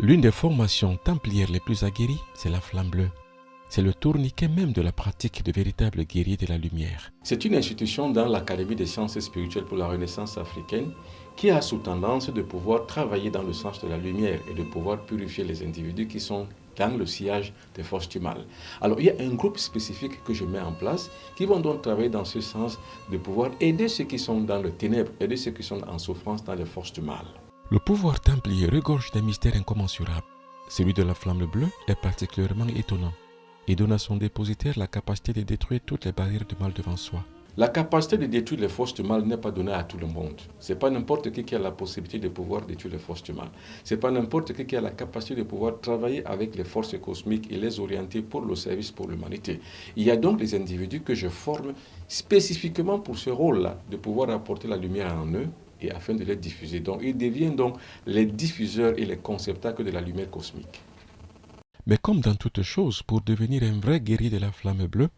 L'une des formations templières les plus aguerries, c'est la flamme bleue. C'est le tourniquet même de la pratique de véritables guerriers de la lumière. C'est une institution dans l'Académie des sciences spirituelles pour la Renaissance africaine qui a sous tendance de pouvoir travailler dans le sens de la lumière et de pouvoir purifier les individus qui sont dans le sillage des forces du mal. Alors il y a un groupe spécifique que je mets en place qui vont donc travailler dans ce sens de pouvoir aider ceux qui sont dans le ténèbre, aider ceux qui sont en souffrance dans les forces du mal. Le pouvoir templier regorge d'un mystère incommensurables. Celui de la flamme bleue est particulièrement étonnant. Il donne à son dépositaire la capacité de détruire toutes les barrières du mal devant soi. La capacité de détruire les forces du mal n'est pas donnée à tout le monde. Ce n'est pas n'importe qui a la possibilité de pouvoir détruire les forces du mal. Ce n'est pas n'importe qui a la capacité de pouvoir travailler avec les forces cosmiques et les orienter pour le service pour l'humanité. Il y a donc des individus que je forme spécifiquement pour ce rôle-là, de pouvoir apporter la lumière en eux et afin de les diffuser. Donc ils deviennent donc les diffuseurs et les conceptacles de la lumière cosmique. Mais comme dans toute chose, pour devenir un vrai guerrier de la flamme bleue,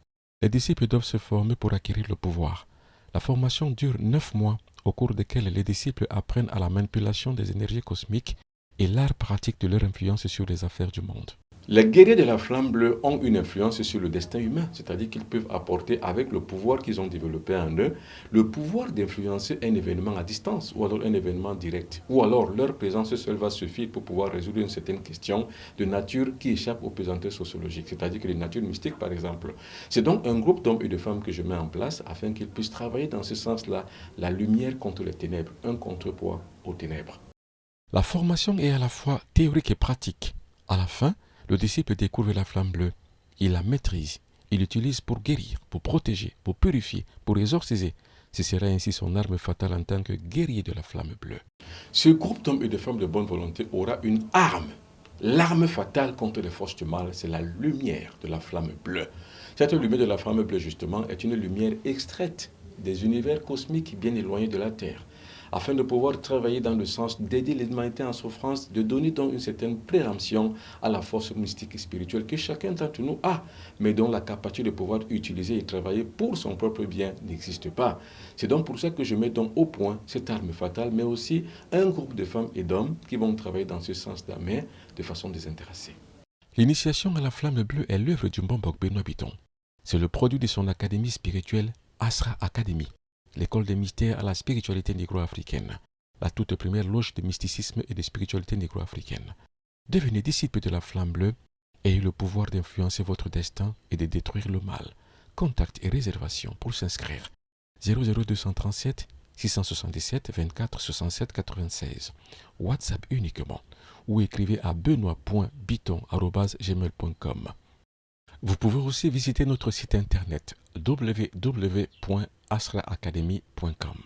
les disciples doivent se former pour acquérir le pouvoir. La formation dure 9 mois, au cours desquels les disciples apprennent à la manipulation des énergies cosmiques et l'art pratique de leur influence sur les affaires du monde. Les guerriers de la flamme bleue ont une influence sur le destin humain, c'est-à-dire qu'ils peuvent apporter avec le pouvoir qu'ils ont développé en eux, le pouvoir d'influencer un événement à distance ou alors un événement direct. Ou alors leur présence seule va suffire pour pouvoir résoudre une certaine question de nature qui échappe aux pesanteurs sociologiques, c'est-à-dire que les natures mystiques par exemple. C'est donc un groupe d'hommes et de femmes que je mets en place afin qu'ils puissent travailler dans ce sens-là, la lumière contre les ténèbres, un contrepoids aux ténèbres. La formation est à la fois théorique et pratique. À la fin, le disciple découvre la flamme bleue. Il la maîtrise. Il l'utilise pour guérir, pour protéger, pour purifier, pour exorciser. Ce sera ainsi son arme fatale en tant que guerrier de la flamme bleue. Ce groupe d'hommes et de femmes de bonne volonté aura une arme. L'arme fatale contre les forces du mal, c'est la lumière de la flamme bleue. Cette lumière de la flamme bleue, justement, est une lumière extraite des univers cosmiques bien éloignés de la Terre, afin de pouvoir travailler dans le sens d'aider l'humanité en souffrance, de donner donc une certaine préemption à la force mystique et spirituelle que chacun d'entre nous a, mais dont la capacité de pouvoir utiliser et travailler pour son propre bien n'existe pas. C'est donc pour ça que je mets donc au point cette arme fatale, mais aussi un groupe de femmes et d'hommes qui vont travailler dans ce sens-là, mais de façon désintéressée. L'initiation à la flamme bleue est l'œuvre du Mbok Benoît Bitton. C'est le produit de son académie spirituelle Asra Academy, l'école des mystères à la spiritualité négro-africaine, la toute première loge de mysticisme et de spiritualité négro-africaine. Devenez disciple de la flamme bleue et ayez le pouvoir d'influencer votre destin et de détruire le mal. Contact et réservation pour s'inscrire 00237 677 24 67 96. WhatsApp uniquement ou écrivez à benoît.bitton@gmail.com. Vous pouvez aussi visiter notre site internet www.asraacademy.com.